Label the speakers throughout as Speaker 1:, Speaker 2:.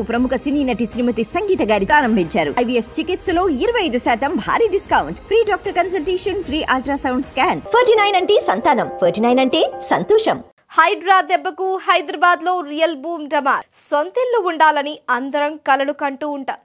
Speaker 1: ప్రముఖ సినీ నటి శ్రీమతి సంగీత గారి ప్రారంభించారు. ఐవీఎఫ్ చికిత్సలో 25% భారీ discount, free doctor consultation, free ultrasound scan. 49 అంటే సంతానం, 49 అంటే సంతోషం.
Speaker 2: హైడ్రా దెబ్బకు హైదరాబాద్ లో రియల్ బూమ్ డమార్. సొంతిల్లు ఉండాలని అందరం కలలు కంటూ ఉంటాం.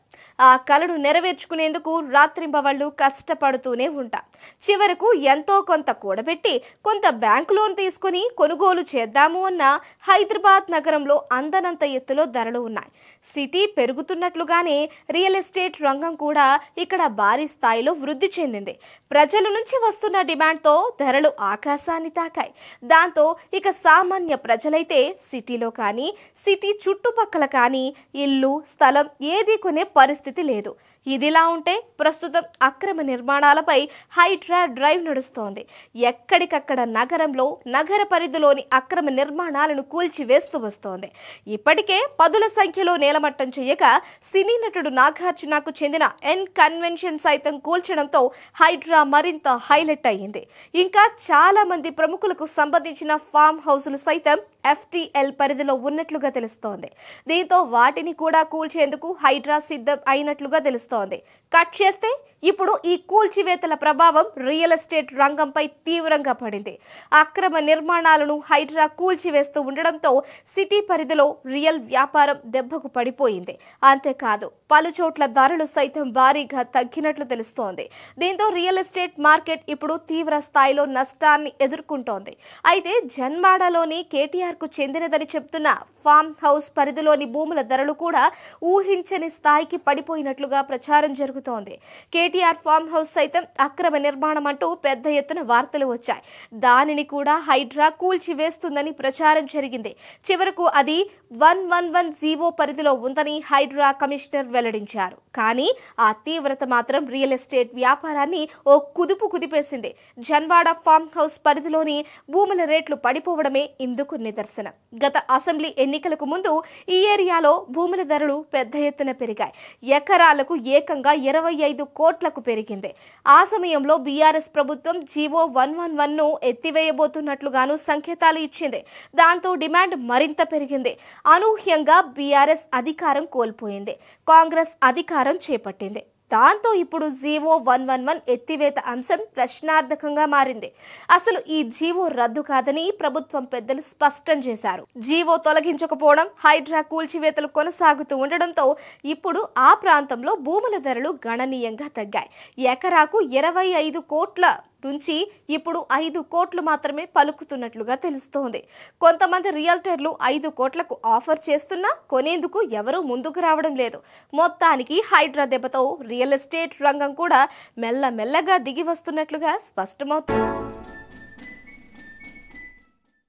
Speaker 2: ఆ కలను నెరవేర్చుకునేందుకు రాత్రింబవళ్లు కష్టపడుతూనే ఉంటాం. చివరకు ఎంతో కొంత కూడబెట్టి కొంత బ్యాంక్ లోన్ తీసుకుని కొనుగోలు చేద్దాము అన్న హైదరాబాద్ నగరంలో అందనంత ఎత్తులో ధరలు ఉన్నాయి. సిటీ పెరుగుతున్నట్లుగానే రియల్ ఎస్టేట్ రంగం కూడా ఇక్కడ భారీ స్థాయిలో వృద్ధి చెందింది. ప్రజల నుంచి వస్తున్న డిమాండ్తో ధరలు ఆకాశాన్ని తాకాయి. దాంతో ఇక సామాన్య ప్రజలైతే సిటీలో కానీ సిటీ చుట్టుపక్కల కానీ ఇల్లు స్థలం ఏది కొనే పరిస్థితి లేదు. ఇదిలా ఉంటే ప్రస్తుతం అక్రమ నిర్మాణాలపై హైడ్రా డ్రైవ్ నడుస్తోంది. ఎక్కడికక్కడ నగరంలో నగర పరిధిలోని అక్రమ నిర్మాణాలను కూల్చివేస్తూ వస్తోంది. ఇప్పటికే పదుల సంఖ్యలో నేలమట్టం చేయక సినీ నటుడు నాగార్జునకు చెందిన ఎన్ కన్వెన్షన్ సైతం కూల్చడంతో హైడ్రా మరింత హైలైట్ అయ్యింది. ఇంకా చాలా మంది ప్రముఖులకు సంబంధించిన ఫామ్ హౌసులు సైతం FTL పరిధిలో ఉన్నట్లుగా తెలుస్తోంది. దీంతో వాటిని కూడా కూల్చేందుకు హైడ్రా సిద్ధం అయినట్లుగా తెలుస్తోంది. కట్ చేస్తే ఇప్పుడు ఈ కూల్చివేతల ప్రభావం రియల్ ఎస్టేట్ రంగంపై తీవ్రంగా పడింది. అక్రమ నిర్మాణాలను హైడ్రా కూల్చివేస్తూ ఉండడంతో సిటీ పరిధిలో రియల్ వ్యాపారం దెబ్బకు పడిపోయింది. అంతేకాదు పలు చోట్ల ధరలు సైతం భారీగా తగ్గినట్లు తెలుస్తోంది. దీంతో రియల్ ఎస్టేట్ మార్కెట్ ఇప్పుడు తీవ్ర స్థాయిలో నష్టాన్ని ఎదుర్కొంటోంది. అయితే జన్వాడలోని KTR కు చెందినదని చెప్తున్న ఫామ్ హౌస్ పరిధిలోని భూముల ధరలు కూడా ఊహించని స్థాయికి పడిపోయినట్లుగా ప్రచారం జరుగుతోంది. KTR ఫామ్ హౌస్ సైతం అక్రమ నిర్మాణం అంటూ పెద్ద ఎత్తున వార్తలు వచ్చాయి. దానిని కూడా హైడ్రా కూల్చివేస్తుందని ప్రచారం జరిగింది. చివరకు అది 111 పరిధిలో ఉందని హైడ్రా కమిషనర్ వెల్లడించారు. కానీ ఆ తీవ్రత మాత్రం రియల్ ఎస్టేట్ వ్యాపారాన్ని ఓ కుదుపు కుదిపేసింది. జన్వాడ ఫామ్ హౌస్ పరిధిలోని భూముల రేట్లు పడిపోవడమే ఇందుకు నిదర్శనం. గత అసెంబ్లీ ఎన్నికలకు ముందు ఈ ఏరియాలో భూముల ధరలు పెద్ద ఎత్తున పెరిగాయి. ఎకరాలకు ఏకంగా 25 కోట్లకు పెరిగింది. ఆ సమయంలో బీఆర్ఎస్ ప్రభుత్వం జీవో 111ను ఎత్తివేయబోతున్నట్లుగాను సంకేతాలు ఇచ్చింది. దాంతో డిమాండ్ మరింత పెరిగింది. అనూహ్యంగా బీఆర్ఎస్ అధికారం కోల్పోయింది. కాంగ్రెస్ అధికారం చేపట్టింది. దాంతో ఇప్పుడు జీవో 111 ఎత్తివేత అంశం ప్రశ్నార్థకంగా మారింది. అసలు ఈ జీవో రద్దు కాదని ప్రభుత్వం పెద్దలు స్పష్టం చేశారు. జీవో తొలగించకపోవడం, హైడ్రా కూల్చివేతలు కొనసాగుతూ ఉండడంతో ఇప్పుడు ఆ ప్రాంతంలో భూముల ధరలు గణనీయంగా తగ్గాయి. ఎకరాకు 25 కోట్ల నుంచి ఇప్పుడు 5 కోట్లు మాత్రమే పలుకుతున్నట్లుగా తెలుస్తోంది. కొంతమంది రియల్టర్లు 5 కోట్లకు ఆఫర్ చేస్తున్నా కొనేందుకు ఎవరూ ముందుకు రావడం లేదు. మొత్తానికి హైడ్రా దెబ్బతో రియల్ ఎస్టేట్ రంగం కూడా మెల్లమెల్లగా దిగి వస్తున్నట్లుగా స్పష్టమవుతుంది.